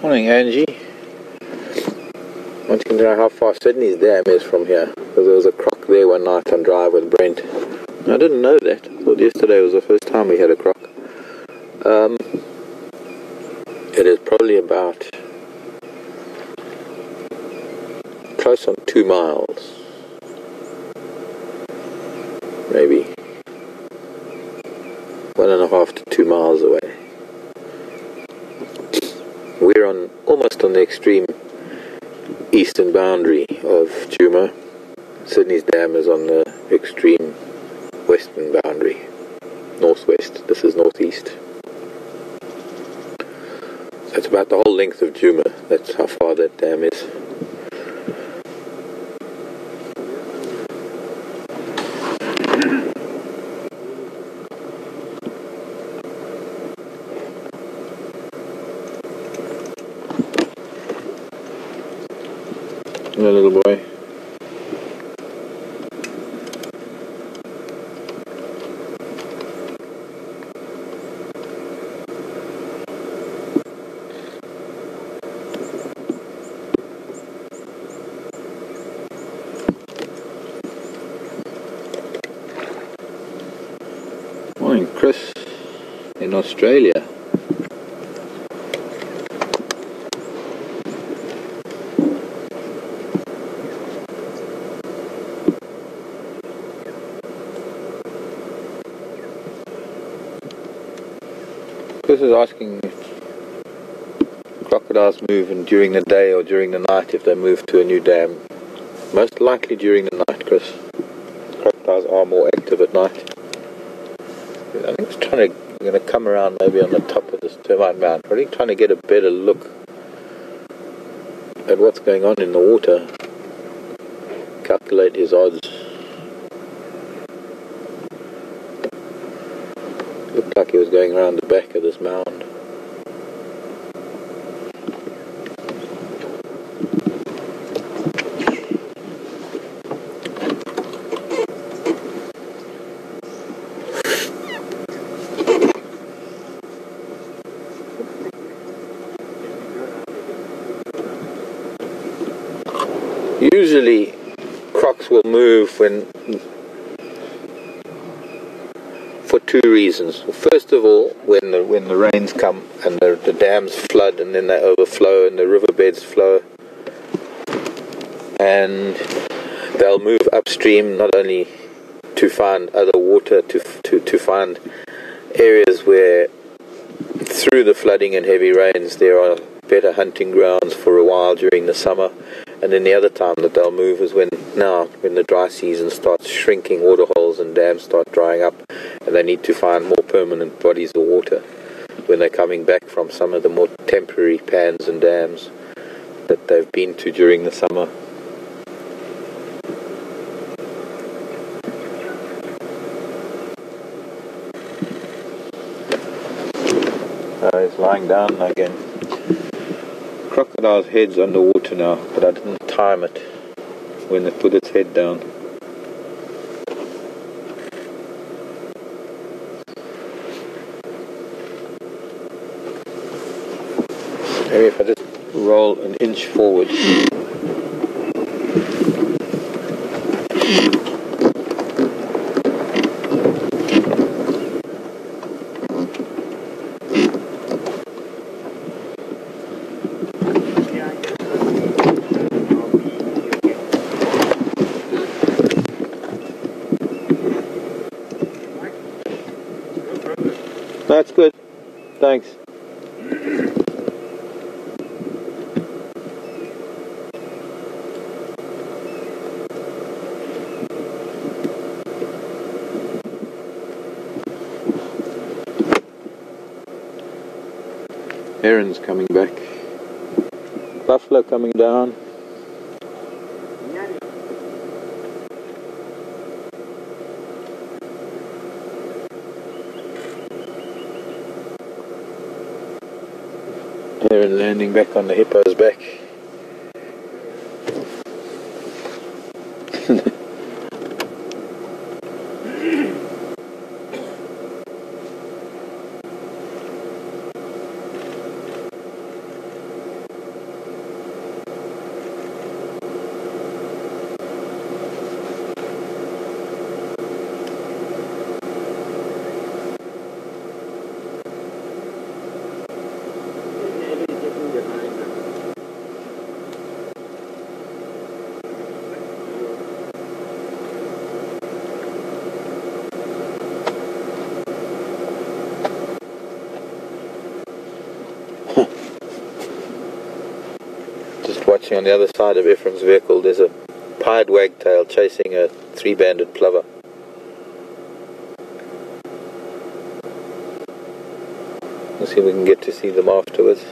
Morning, Angie. Wanting to know how far Sydney's dam is from here, because there was a croc there one night on drive with Brent. I didn't know that. I thought yesterday was the first time we had a croc. It is probably about close on 2 miles, maybe 1.5 to 2 miles away. We're almost on the extreme eastern boundary of Djuma. Sydney's dam is on the extreme western boundary, northwest. This is northeast. So it's about the whole length of Djuma. That's how far that dam is. Hello, little boy. Morning, Chris, in Australia. Chris is asking if crocodiles move during the day or during the night if they move to a new dam. Most likely during the night, Chris. Crocodiles are more active at night. I think it's going to come around maybe on the top of this termite mound. I think trying to get a better look at what's going on in the water. Calculate his odds. Looked like he was going around the back of this mound. Usually crocs will move for two reasons. First of all, when the rains come and the dams flood and then they overflow and the riverbeds flow, and they'll move upstream not only to find other water, to find areas where through the flooding and heavy rains there are better hunting grounds for a while during the summer. And then the other time that they'll move is when the dry season starts shrinking, waterholes and dams start drying up, and they need to find more permanent bodies of water when they're coming back from some of the more temporary pans and dams that they've been to during the summer. He's lying down again. Crocodile's head's underwater now, but I didn't time it when it put its head down. Maybe if I just roll an inch forward. That's good. Thanks. Herons coming back. Buffalo coming down. Heron landing back on the hippo's back. watching on the other side of Ephraim's vehicle, there's a pied wagtail chasing a three-banded plover. We'll see if we can get to see them afterwards.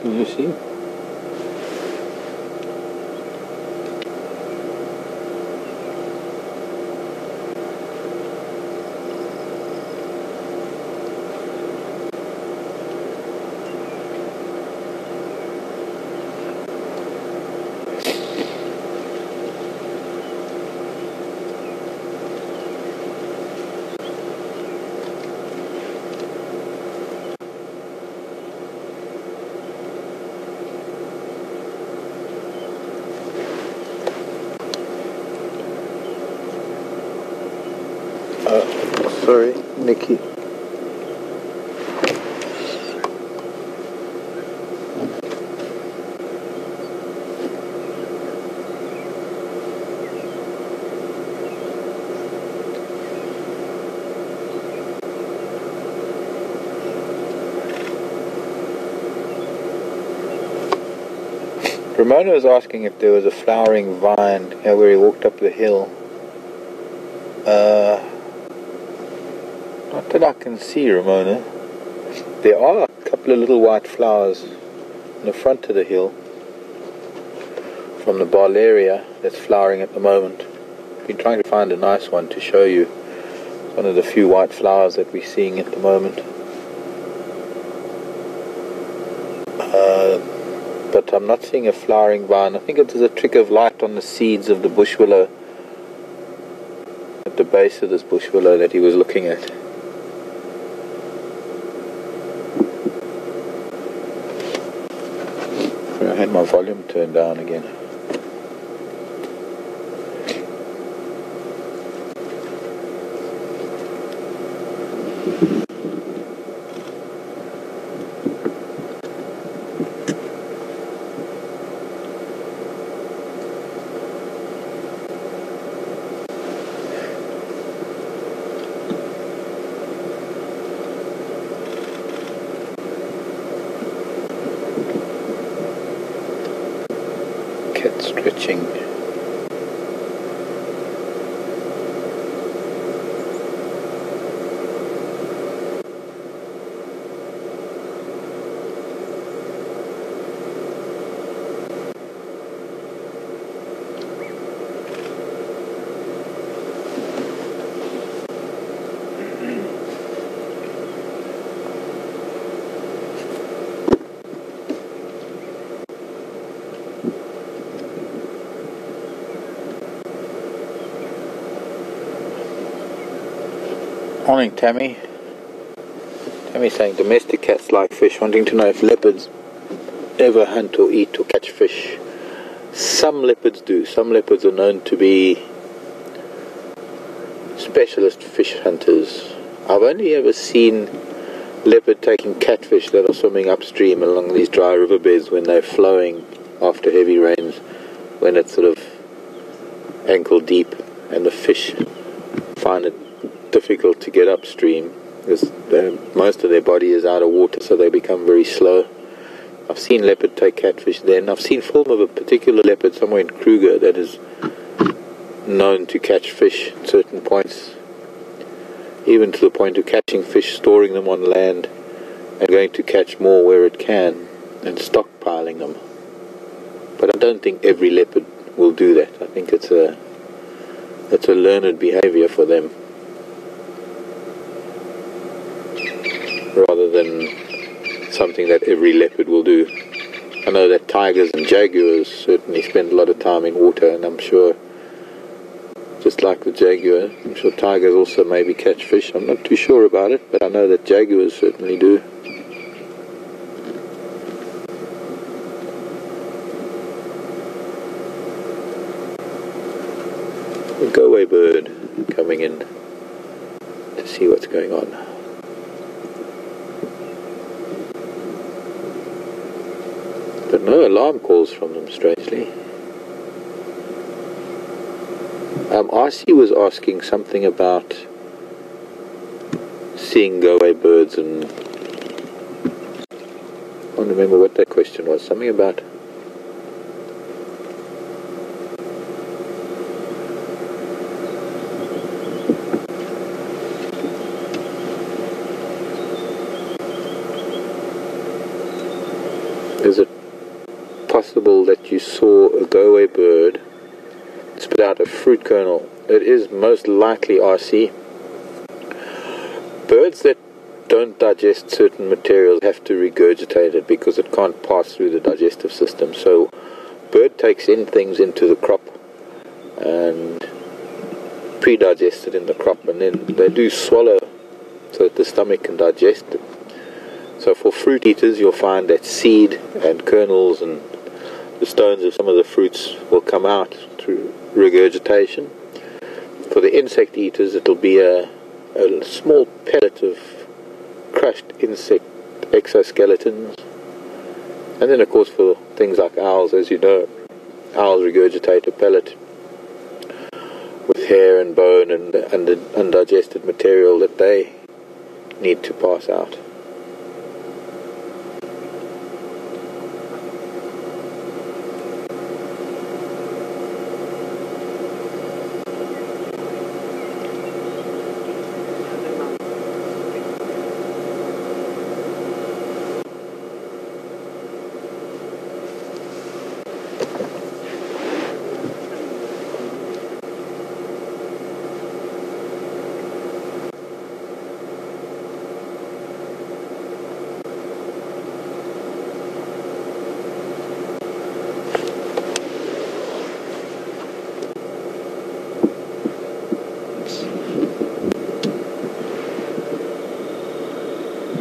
You see? Sorry, Nikki. Ramona was asking if there was a flowering vine here where he walked up the hill. Not that I can see, Ramona. There are a couple of little white flowers in the front of the hill from the Barlaria that's flowering at the moment. I've been trying to find a nice one to show you. It's one of the few white flowers that we're seeing at the moment. But I'm not seeing a flowering vine. I think it is a trick of light on the seeds of the bush willow at the base of this bush willow that he was looking at. I had my volume turned down again. Cat stretching. Morning, Tammy. Tammy's saying domestic cats like fish, wanting to know if leopards ever hunt or eat or catch fish. Some leopards do. Some leopards are known to be specialist fish hunters. I've only ever seen leopard taking catfish that are swimming upstream along these dry riverbeds when they're flowing after heavy rains, when it's sort of ankle deep and the fish find it difficult to get upstream because most of their body is out of water, so they become very slow. I've seen leopard take catfish then. I've seen film of a particular leopard somewhere in Kruger that is known to catch fish at certain points, even to the point of catching fish, storing them on land and going to catch more where it can and stockpiling them. But I don't think every leopard will do that. I think it's a learned behavior for them, rather than something that every leopard will do. I know that tigers and jaguars certainly spend a lot of time in water, and I'm sure, just like the jaguar, I'm sure tigers also maybe catch fish. I'm not too sure about it, but I know that jaguars certainly do. A go-away bird coming in to see what's going on. But no alarm calls from them, strangely. RC was asking something about seeing go-away birds, and I can't remember what that question was. Something about... Is it possible that you saw a go-away bird spit out a fruit kernel? It is most likely, RC. Birds that don't digest certain materials have to regurgitate it because it can't pass through the digestive system. So bird takes in things into the crop and pre-digest it in the crop, and then they do swallow so that the stomach can digest it. So for fruit eaters, you'll find that seed and kernels and the stones of some of the fruits will come out through regurgitation. For the insect eaters, it'll be a small pellet of crushed insect exoskeletons. And then, of course, for things like owls, as you know, owls regurgitate a pellet with hair and bone and the undigested material that they need to pass out.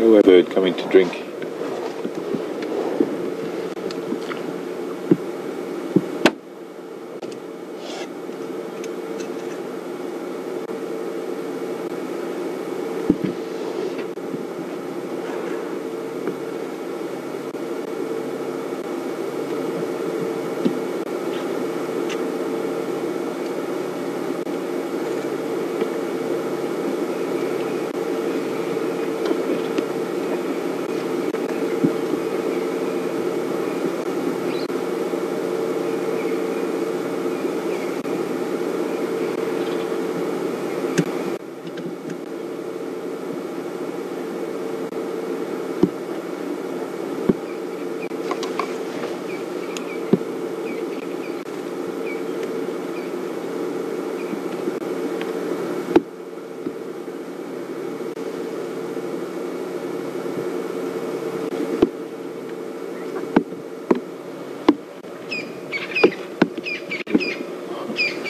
go-away bird coming to drink.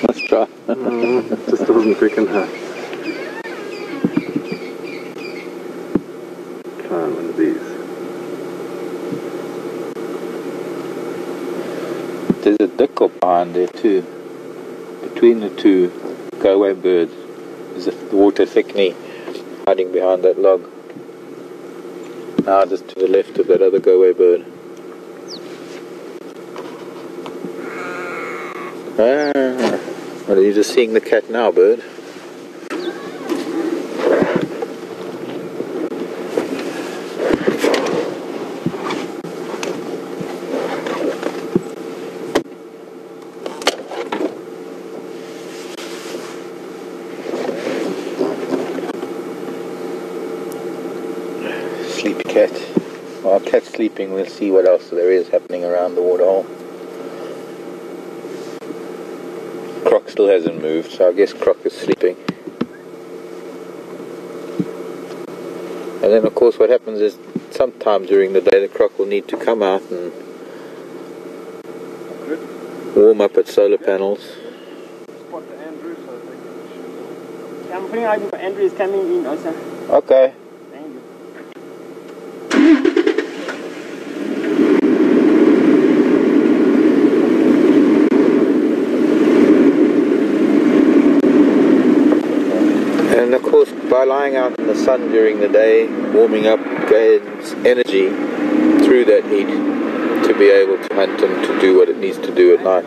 Let's try. Just doesn't quicken her. Try one of these. There's a dikkop behind there too. Between the two go-away birds is a water thickney hiding behind that log. Now just to the left of that other go-away bird. Well, are you just seeing the cat now, bird? Sleepy cat. While cat's sleeping, we'll see what else there is happening around the waterhole. Croc still hasn't moved, so I guess Croc is sleeping. And then of course what happens is sometime during the day the Croc will need to come out and warm up its solar panels. Spot the Andrew, so I think I'm putting out for Andrew is coming in also. Okay. Thank you. And of course, by lying out in the sun during the day, warming up, gains energy through that heat to be able to hunt and to do what it needs to do at night.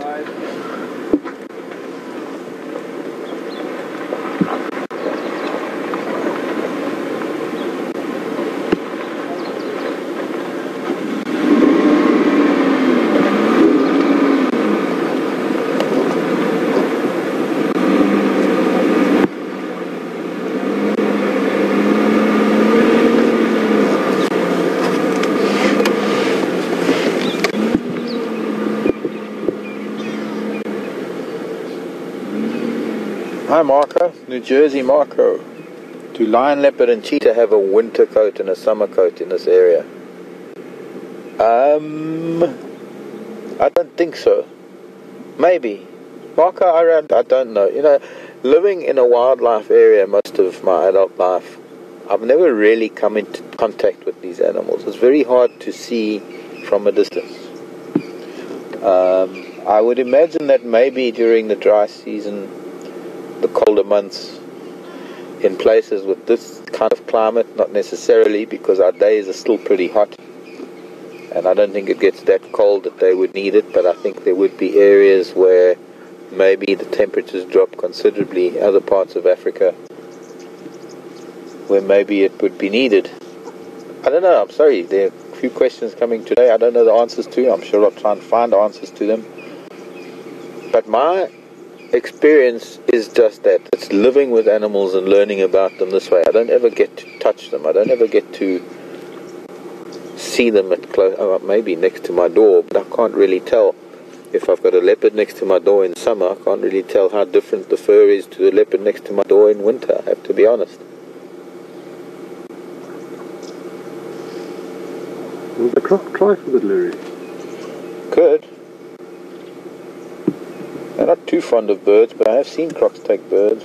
Hi Marco, New Jersey Marco. Do lion, leopard and cheetah have a winter coat and a summer coat in this area? I don't think so. Maybe. Marco, I don't know. You know, living in a wildlife area most of my adult life, I've never really come into contact with these animals. It's very hard to see from a distance. I would imagine that maybe during the dry season, the colder months, in places with this kind of climate, not necessarily, because our days are still pretty hot and I don't think it gets that cold that they would need it, but I think there would be areas where maybe the temperatures drop considerably, other parts of Africa where maybe it would be needed. I don't know, I'm sorry, there are a few questions coming today I don't know the answers to. I'm sure I'll try and find answers to them, but my experience is just that. It's living with animals and learning about them this way. I don't ever get to touch them. I don't ever get to see them at close. Maybe next to my door, but I can't really tell. If I've got a leopard next to my door in summer, I can't really tell how different the fur is to the leopard next to my door in winter, I have to be honest. Would the croc try for the louries? Could. I'm not too fond of birds, but I have seen crocs take birds.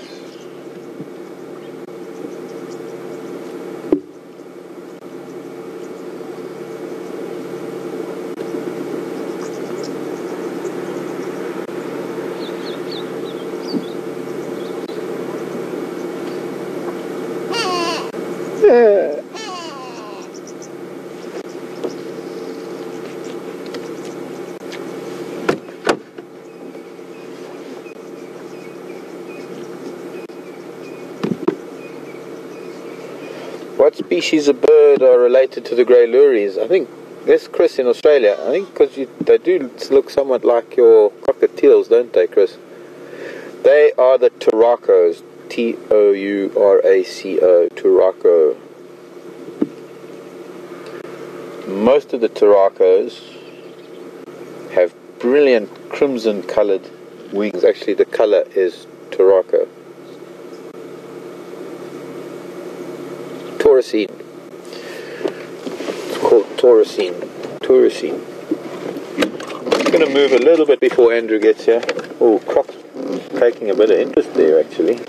What species of bird are related to the grey louries? I think there's Chris in Australia. I think because they do look somewhat like your cockatiels, don't they, Chris? They are the turacos. Touraco. Turaco. Most of the turacos have brilliant crimson coloured wings. Actually, the colour is turaco. Taurusine. It's called Taurusine. Taurusine. I'm going to move a little bit before Andrew gets here. Oh, Croc's taking a bit of interest there, actually.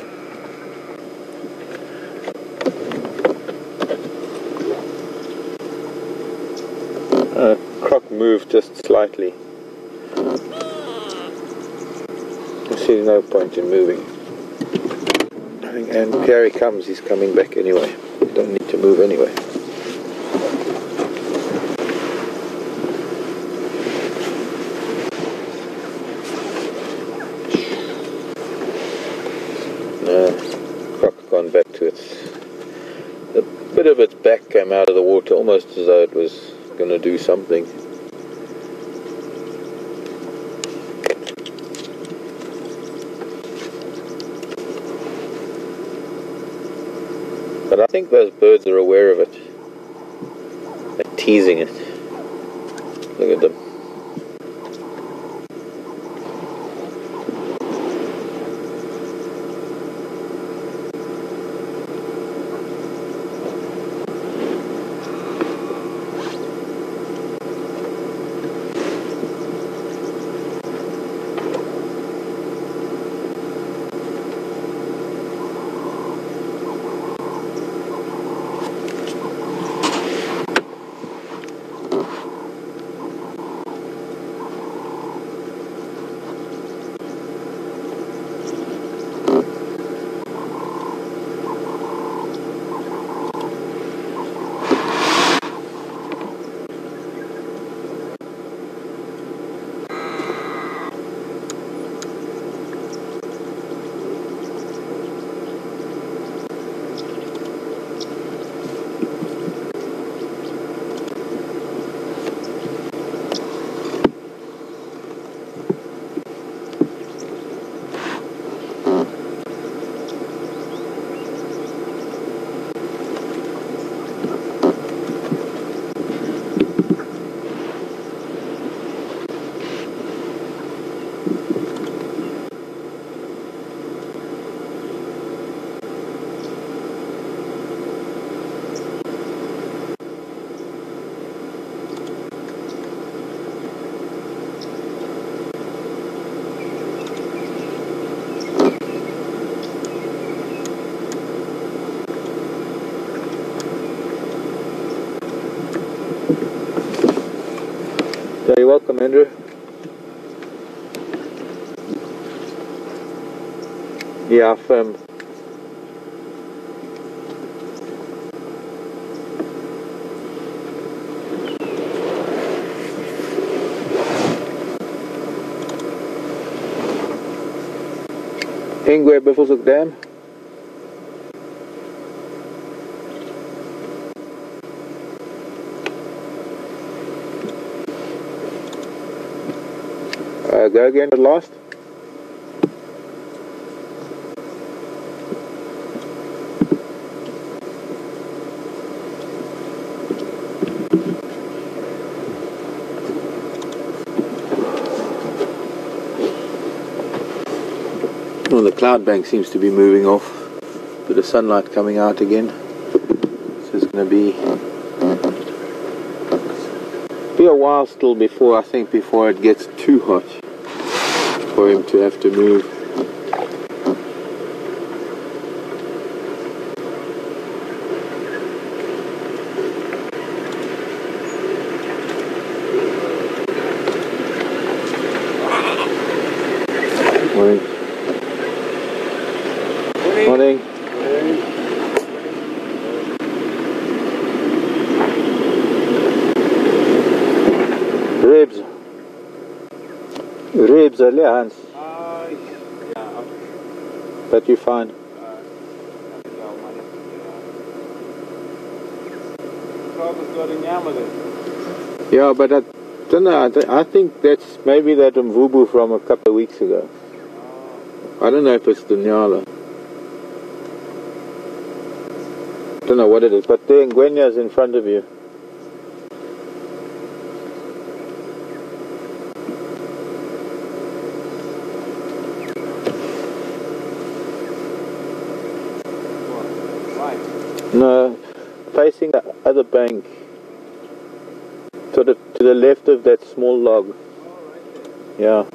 Croc moved just slightly. I see no point in moving. I think, and here he comes. He's coming back anyway. You don't need to move anyway. Croc's gone back to its... A bit of its back came out of the water, almost as though it was going to do something. But I think those birds are aware of it. They're teasing it. Look at them. You're welcome, Andrew. Yeah, firm. Ingwe Buffelshoek Dam. Go again at last. Well, the cloud bank seems to be moving off. Bit of sunlight coming out again. So it's going to be a while still before, I think, before it gets too hot for him to have to move. Morning. Morning. Ribs early, Hans. Yeah. But you're fine. Yeah, but I don't know. I think that's maybe that mvubu from a couple of weeks ago. I don't know if it's the nyala. I don't know what it is, but the Ngwenya's in front of you. No, facing the other bank, sort of to the left of that small log. Yeah.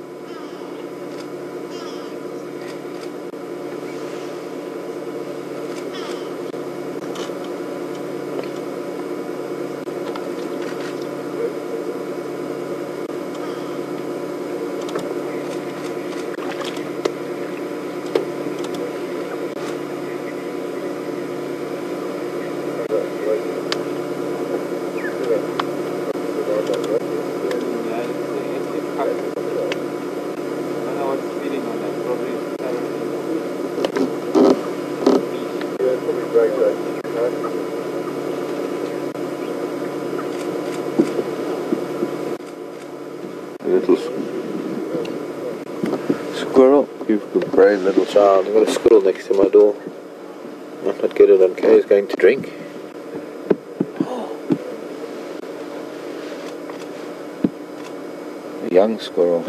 Little Squirrel. you've got brave little Child, I've got a squirrel next to my door. Might not get it on K, he's going to drink. A young squirrel.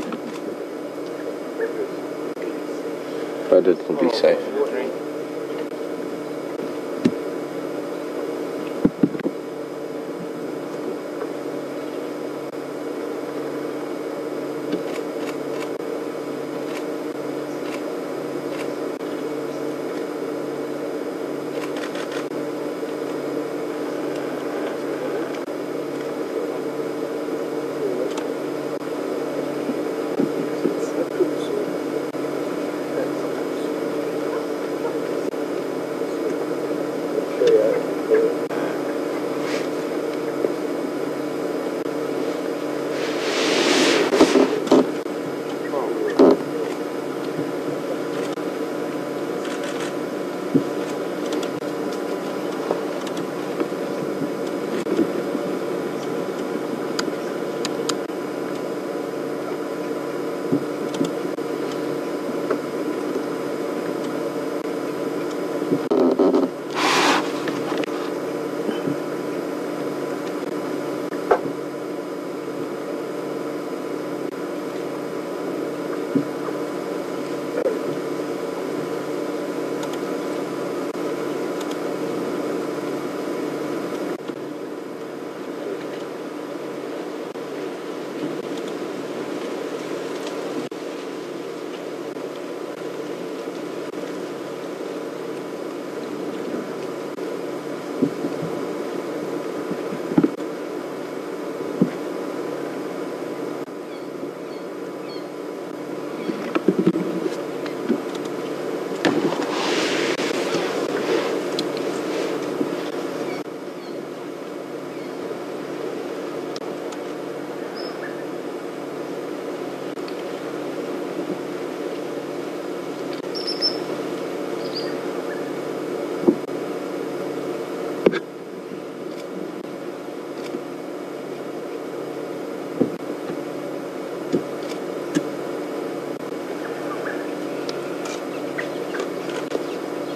But it'll be safe.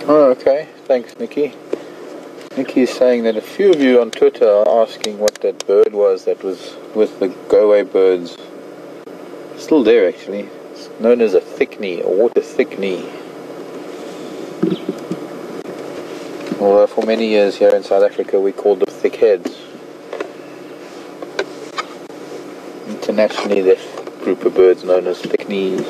Oh, okay. Thanks, Nikki. Nikki's saying that a few of you on Twitter are asking what that bird was that was with the go-away birds. Still there, actually. It's known as a thickney, a water thickney. Although for many years here in South Africa we called them thickheads. Internationally, this group of birds known as thickneys.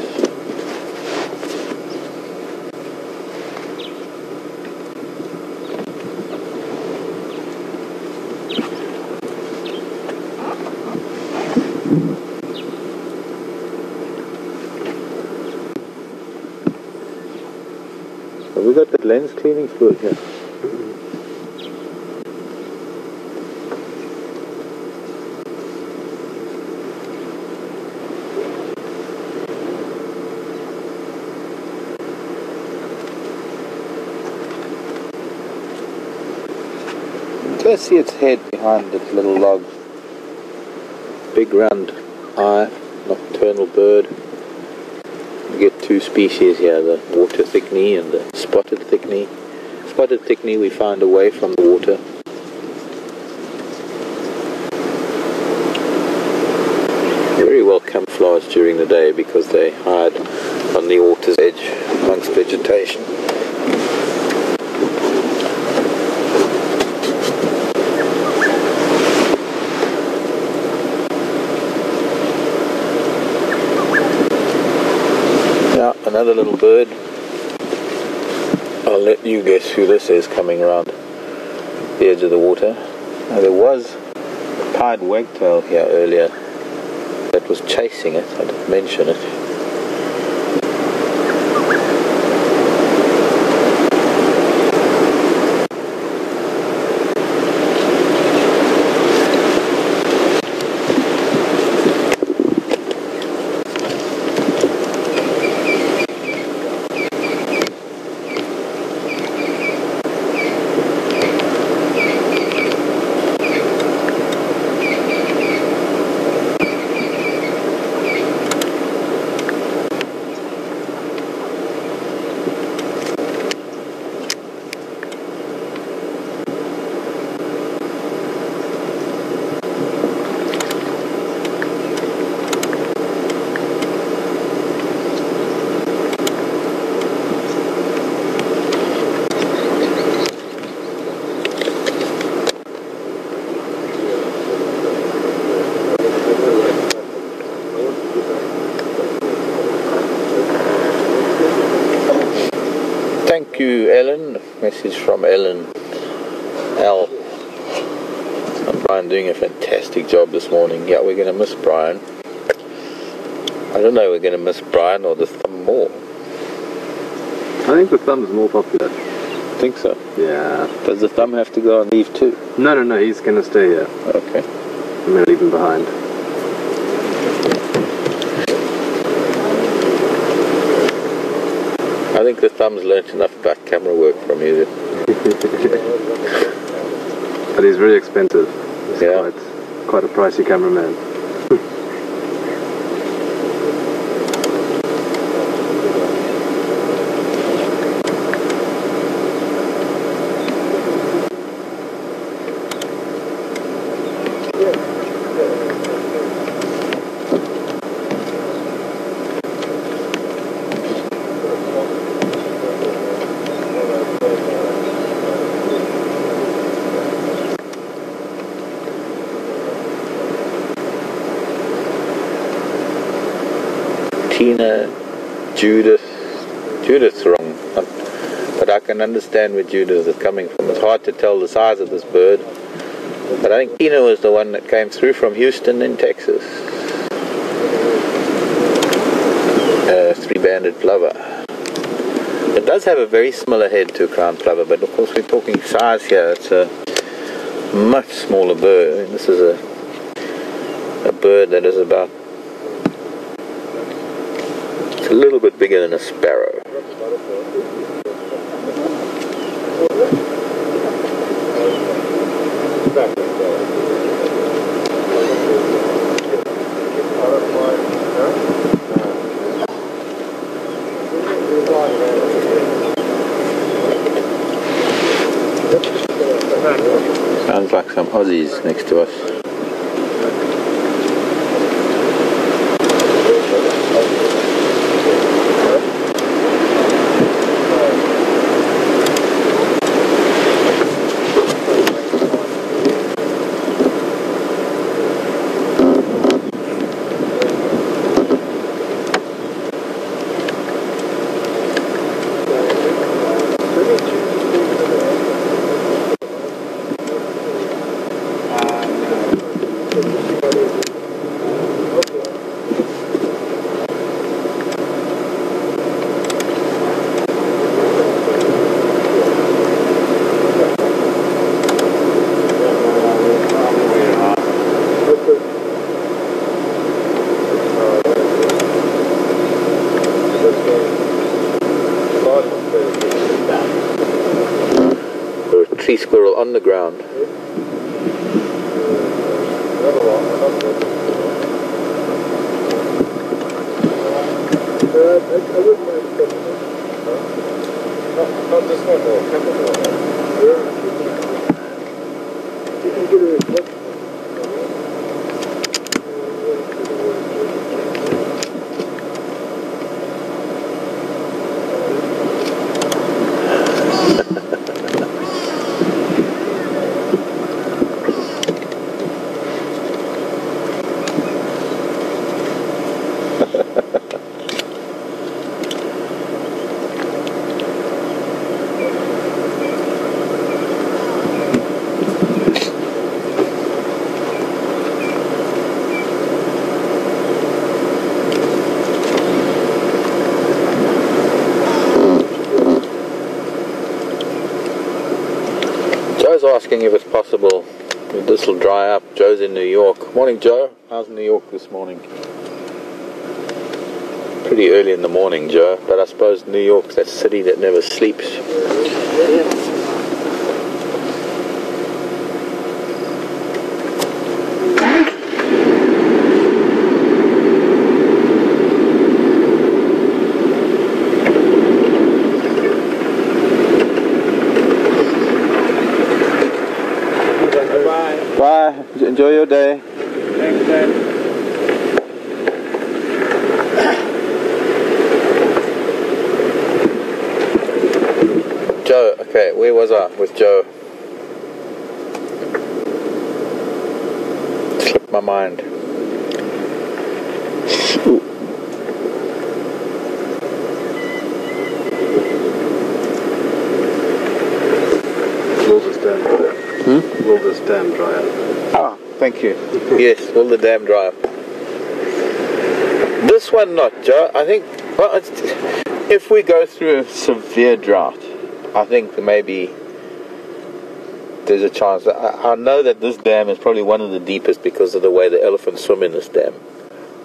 Have we got that lens cleaning fluid here? Let's see its head behind its little log. Big round eye, nocturnal bird. We get two species here, the water thickney and the spotted thickney. Spotted thickney we find away from the water. Very well camouflaged during the day because they hide on the water's edge amongst vegetation. Now another little bird. I'll let you guess who this is coming around the edge of the water. Now there was a pied wagtail here earlier that was chasing it. I didn't mention it. Thank you, Ellen. Message from Ellen L. Brian doing a fantastic job this morning. Yeah, we're going to miss Brian. I don't know, we're going to miss Brian or the thumb more. I think the thumb's more popular. Think so? Yeah. Does the thumb have to go and leave too? No, he's going to stay here. Okay. I'm going to leave him behind. I think the thumb's learnt enough about camera work from you. But he's very expensive. He's Yeah. quite a pricey cameraman. Tina, Judith's wrong, but I can understand where Judith is coming from. It's hard to tell the size of this bird, but I think Tina was the one that came through from Houston in Texas. Three-banded plover. It does have a very similar head to a crown plover, but of course we're talking size here. It's a much smaller bird. I mean, this is a bird that is about a little bit bigger than a sparrow. Sounds like some Aussies next to us. Tree squirrel on the ground. I wouldn't mind putting it. Not this one, or a couple more. Yeah. You can get a reflection. Joe's asking if it's possible this will dry up. Joe's in New York. Morning, Joe. How's New York this morning? Pretty early in the morning, Joe, but I suppose New York's that city that never sleeps. Bye. Enjoy your day. Thanks, Dad. Joe, okay, where was I with Joe? Slipped my mind. Will this dam dry up? Will this dam dry up? Ah, thank you. Yes, will the dam dry up? This one not, Joe. I think, well, if we go through a severe drought, I think maybe there's a chance. I know that this dam is probably one of the deepest because of the way the elephants swim in this dam.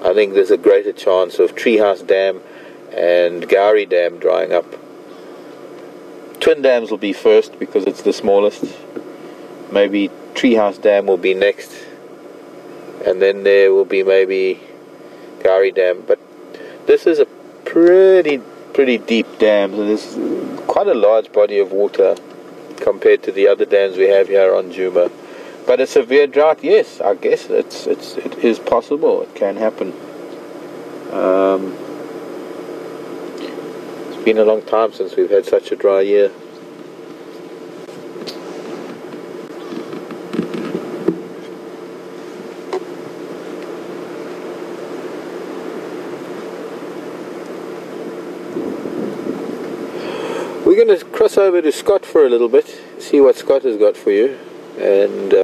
I think there's a greater chance of Treehouse Dam and Gowrie Dam drying up. Twin dams will be first because it's the smallest. Maybe Treehouse Dam will be next, and then there will be maybe Gowrie Dam. But this is a pretty deep dam, so there's quite a large body of water compared to the other dams we have here on Juma. But a severe drought, yes, I guess it is possible. It can happen. It's been a long time since we've had such a dry year. We're going to cross over to Scott for a little bit, see what Scott has got for you, and